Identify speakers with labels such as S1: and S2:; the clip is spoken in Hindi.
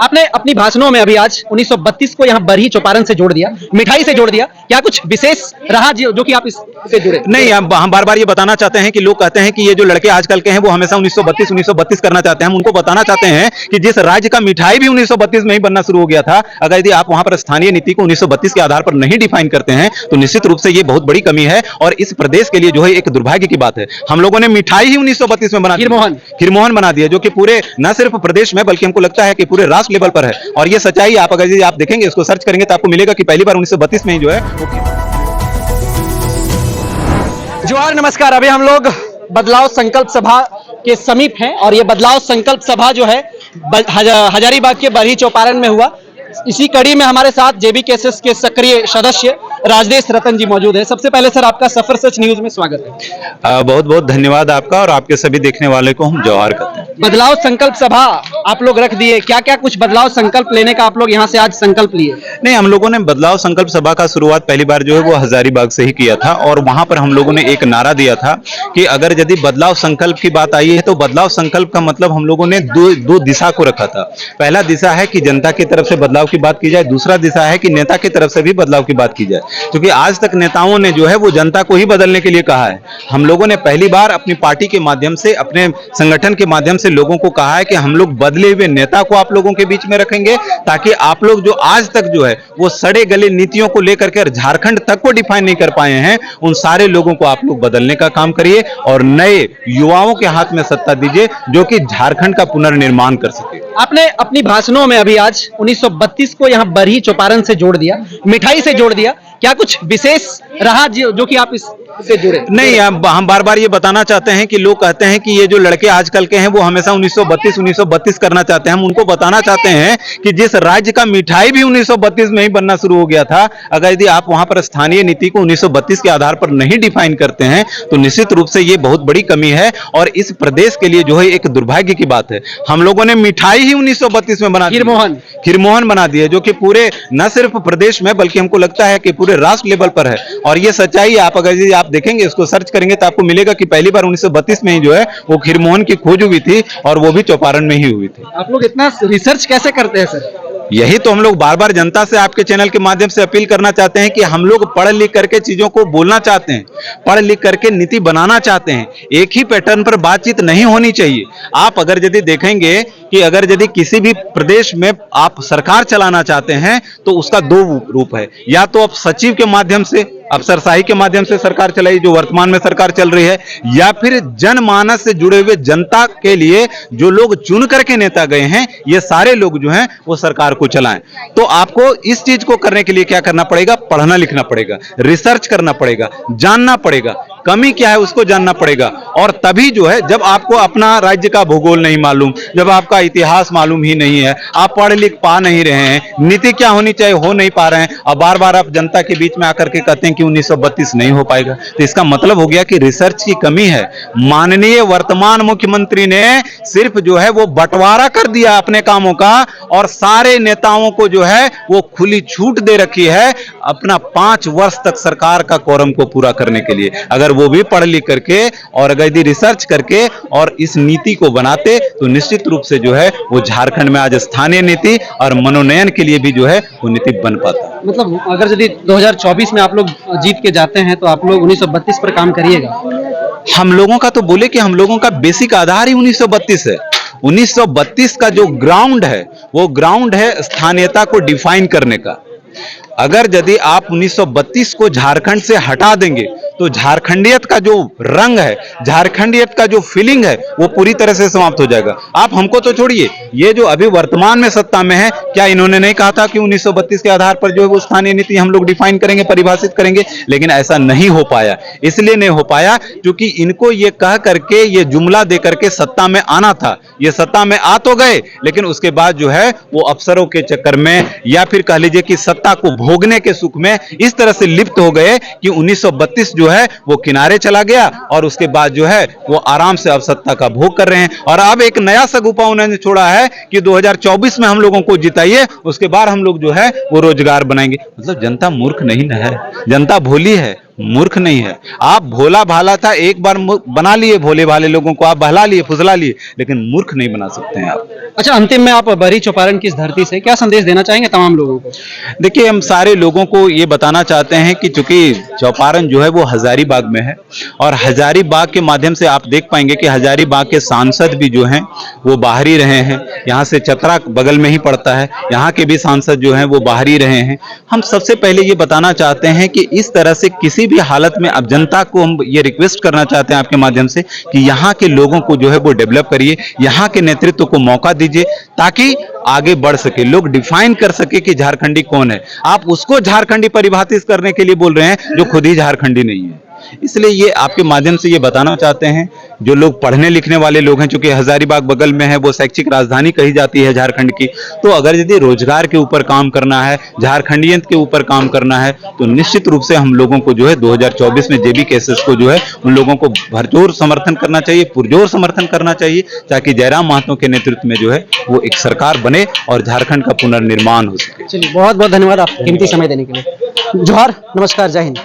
S1: आपने अपनी भाषणों में अभी आज 1932 को यहाँ बरही चौपारण से जोड़ दिया, मिठाई से जोड़ दिया। क्या कुछ विशेष रहा जो कि आप इससे जुड़े?
S2: नहीं, हम बार बार ये बताना चाहते हैं कि लोग कहते हैं कि ये जो लड़के आजकल के हैं वो हमेशा 1932 करना चाहते हैं। हम उनको बताना चाहते हैं कि जिस राज्य का मिठाई भी 1932 में ही बनना शुरू हो गया था, अगर यदि आप वहां पर स्थानीय नीति को 1932 के आधार पर नहीं डिफाइन करते हैं तो निश्चित रूप से ये बहुत बड़ी कमी है और इस प्रदेश के लिए जो है एक दुर्भाग्य की बात है। हम लोगों ने मिठाई ही 1932 में बना खीरमोहन बना दिया, जो कि पूरे न सिर्फ प्रदेश में बल्कि हमको लगता है कि पूरे राष्ट्र लेवल पर है। और ये सच्चाई आप अगर आप देखेंगे, इसको सर्च करेंगे तो आपको मिलेगा कि पहली बार 1932 में ही जो है
S1: जोहार, नमस्कार। अभी हम लोग बदलाव संकल्प सभा के समीप हैं और ये बदलाव संकल्प सभा जो है हजारीबाग के बरही चौपारण में हुआ। इसी कड़ी में हमारे साथ जेबीकेएसएस के सक्रिय सदस्य राजदेश रतन जी मौजूद है। सबसे पहले सर, आपका सफर सच न्यूज में स्वागत है।
S2: बहुत बहुत धन्यवाद आपका और आपके सभी देखने वाले को हम जोहार करते हैं।
S1: बदलाव संकल्प सभा आप लोग रख दिए, क्या क्या कुछ बदलाव संकल्प लेने का आप लोग यहाँ से आज संकल्प लिए?
S2: नहीं, हम लोगों ने बदलाव संकल्प सभा का शुरुआत पहली बार जो है वो हजारीबाग से ही किया था और वहां पर हम लोगों ने एक नारा दिया था कि अगर यदि बदलाव संकल्प की बात आई है तो बदलाव संकल्प का मतलब हम लोगों ने दो दिशा को रखा था। पहला दिशा है कि जनता की तरफ से बदलाव की बात की जाए, दूसरा दिशा है कि नेता की तरफ से भी बदलाव की बात की जाए, क्योंकि आज तक नेताओं ने जो है वो जनता को ही बदलने के लिए कहा है। हम लोगों ने पहली बार अपनी पार्टी के माध्यम से, अपने संगठन के माध्यम से लोगों को कहा है कि हम लोग बदले हुए नेता को आप लोगों के बीच में रखेंगे, ताकि आप लोग जो आज तक जो है वो सड़े गले नीतियों को लेकर के झारखंड तक को डिफाइन नहीं कर पाए हैं, उन सारे लोगों को आप लोग बदलने का काम करिए और नए युवाओं के हाथ में सत्ता दीजिए जो कि झारखंड का पुनर्निर्माण कर सके।
S1: आपने अपनी भाषणों में अभी आज 1932 को यहाँ बरही चौपारण से जोड़ दिया, मिठाई से जोड़ दिया। क्या कुछ विशेष रहा जो कि आप इससे जुड़े?
S2: नहीं, हम बार बार ये बताना चाहते हैं कि लोग कहते हैं कि ये जो लड़के आजकल के हैं वो हमेशा 1932 करना चाहते हैं। हम उनको बताना चाहते हैं कि जिस राज्य का मिठाई भी 1932 में ही बनना शुरू हो गया था, अगर यदि आप वहां पर स्थानीय नीति को 1932 के आधार पर नहीं डिफाइन करते हैं तो निश्चित रूप से ये बहुत बड़ी कमी है और इस प्रदेश के लिए जो है एक दुर्भाग्य की बात है। हम लोगों ने मिठाई ही 1932 में बना खीरमोहन बना दिया, जो कि पूरे न सिर्फ प्रदेश में बल्कि हमको लगता है कि पूरे राष्ट्र लेवल पर है। और ये सच्चाई आप अगर आप देखेंगे, इसको सर्च करेंगे तो आपको मिलेगा कि पहली बार 1932 में ही जो है वो खीरमोहन की खोज हुई थी और वो भी चौपारण में ही हुई थी।
S1: आप लोग इतना रिसर्च कैसे करते हैं सर?
S2: यही तो हम लोग बार बार जनता से आपके चैनल के माध्यम से अपील करना चाहते हैं कि हम लोग पढ़ लिख करके चीजों को बोलना चाहते हैं, पढ़ लिख करके नीति बनाना चाहते हैं। एक ही पैटर्न पर बातचीत नहीं होनी चाहिए। आप अगर यदि देखेंगे कि अगर यदि किसी भी प्रदेश में आप सरकार चलाना चाहते हैं तो उसका दो रूप है, या तो आप सचिव के माध्यम से, अफसरशाही के माध्यम से सरकार चलाई जो वर्तमान में सरकार चल रही है, या फिर जनमानस से जुड़े हुए जनता के लिए जो लोग चुन करके नेता गए हैं, ये सारे लोग जो हैं वो सरकार को चलाएं। तो आपको इस चीज को करने के लिए क्या करना पड़ेगा? पढ़ना लिखना पड़ेगा, रिसर्च करना पड़ेगा, जानना पड़ेगा, कमी क्या है उसको जानना पड़ेगा। और तभी जो है, जब आपको अपना राज्य का भूगोल नहीं मालूम, जब आपका इतिहास मालूम ही नहीं है, आप पढ़ लिख पा नहीं रहे हैं, नीति क्या होनी चाहिए हो नहीं पा रहे हैं, और बार बार आप जनता के बीच में आकर के कहते हैं कि 1932 नहीं हो पाएगा, तो इसका मतलब हो गया कि रिसर्च की कमी है। माननीय वर्तमान मुख्यमंत्री ने सिर्फ जो है वो बंटवारा कर दिया अपने कामों का और सारे नेताओं को जो है वो खुली छूट दे रखी है अपना 5 वर्ष तक सरकार का कोरम को पूरा करने के लिए। अगर वो भी पढ़ लिख करके और अगर यदि रिसर्च करके और इस नीति को बनाते तो निश्चित रूप से जो है वो झारखंड में आज स्थानीय नीति और मनोनयन के लिए भी जो है वो नीति बन पाता।
S1: मतलब अगर यदि 2024 में आप लोग जीत के जाते हैं तो आप लोग 1932 पर काम करिएगा?
S2: हम लोगों का तो बोले कि हम लोगों का बेसिक आधार ही 1932 है। 1932 का जो ग्राउंड है वो ग्राउंड है स्थानीयता को डिफाइन करने का। अगर यदि आप 1932 को झारखंड से हटा देंगे तो झारखंडियत का जो रंग है, झारखंडियत का जो फीलिंग है वो पूरी तरह से समाप्त हो जाएगा। आप हमको तो छोड़िए, ये जो अभी वर्तमान में सत्ता में है, क्या इन्होंने नहीं कहा था कि 1932 के आधार पर जो है वो स्थानीय नीति हम लोग डिफाइन करेंगे, परिभाषित करेंगे? लेकिन ऐसा नहीं हो पाया। इसलिए नहीं हो पाया क्योंकि इनको ये कह करके, ये जुमला दे करके सत्ता में आना था। ये सत्ता में आ तो गए, लेकिन उसके बाद जो है वो अफसरों के चक्कर में या फिर कह लीजिए कि सत्ता को भोगने के सुख में इस तरह से लिप्त हो गए कि 1932 जो है वो किनारे चला गया और उसके बाद जो है वो आराम से अब सत्ता का भोग कर रहे हैं। और अब एक नया सगुफा उन्होंने छोड़ा है कि 2024 में हम लोगों को जिताइए, उसके बाद हम लोग जो है वो रोजगार बनाएंगे। मतलब जनता मूर्ख नहीं है, जनता भोली है, मूर्ख नहीं है। आप भोला भाला था, एक बार बना लिए भोले भाले लोगों को, आप बहला लिए फुसला लिए, लेकिन मूर्ख नहीं बना सकते हैं आप।
S1: अच्छा, अंतिम में आप बरही चौपारण की इस धरती से क्या संदेश देना चाहेंगे तमाम लोगों को?
S2: देखिए, हम सारे लोगों को ये बताना चाहते हैं कि चूंकि चौपारण जो है वो हजारीबाग में है, और हजारीबाग के माध्यम से आप देख पाएंगे कि हजारीबाग के सांसद भी जो हैं वो बाहर ही रहे हैं। यहाँ से चतरा बगल में ही पड़ता है, यहाँ के भी सांसद जो हैं वो बाहर ही रहे हैं। हम सबसे पहले ये बताना चाहते हैं कि इस तरह से किसी भी हालत में अब जनता को हम ये रिक्वेस्ट करना चाहते हैं आपके माध्यम से कि यहाँ के लोगों को जो है वो डेवलप करिए, यहाँ के नेतृत्व को मौका दीजिए, ताकि आगे बढ़ सके, लोग डिफाइन कर सके कि झारखंडी कौन है। आप उसको झारखंडी परिभाषित करने के लिए बोल रहे हैं जो खुद ही झारखंडी नहीं है। इसलिए ये आपके माध्यम से ये बताना चाहते हैं, जो लोग पढ़ने लिखने वाले लोग हैं, चूंकि हजारीबाग बगल में है, वो शैक्षिक राजधानी कही जाती है झारखंड की, तो अगर यदि रोजगार के ऊपर काम करना है, झारखंडियत के ऊपर काम करना है, तो निश्चित रूप से हम लोगों को जो है 2024 में जेबी केसेस को जो है उन लोगों को भरपूर समर्थन करना चाहिए, पुरजोर समर्थन करना चाहिए, ताकि जयराम महतो के नेतृत्व में जो है वो एक सरकार बने और झारखंड का पुनर्निर्माण हो सके।
S1: चलिए, बहुत बहुत धन्यवाद आप कीमती समय देने के लिए। जोहार, नमस्कार, जय हिंद।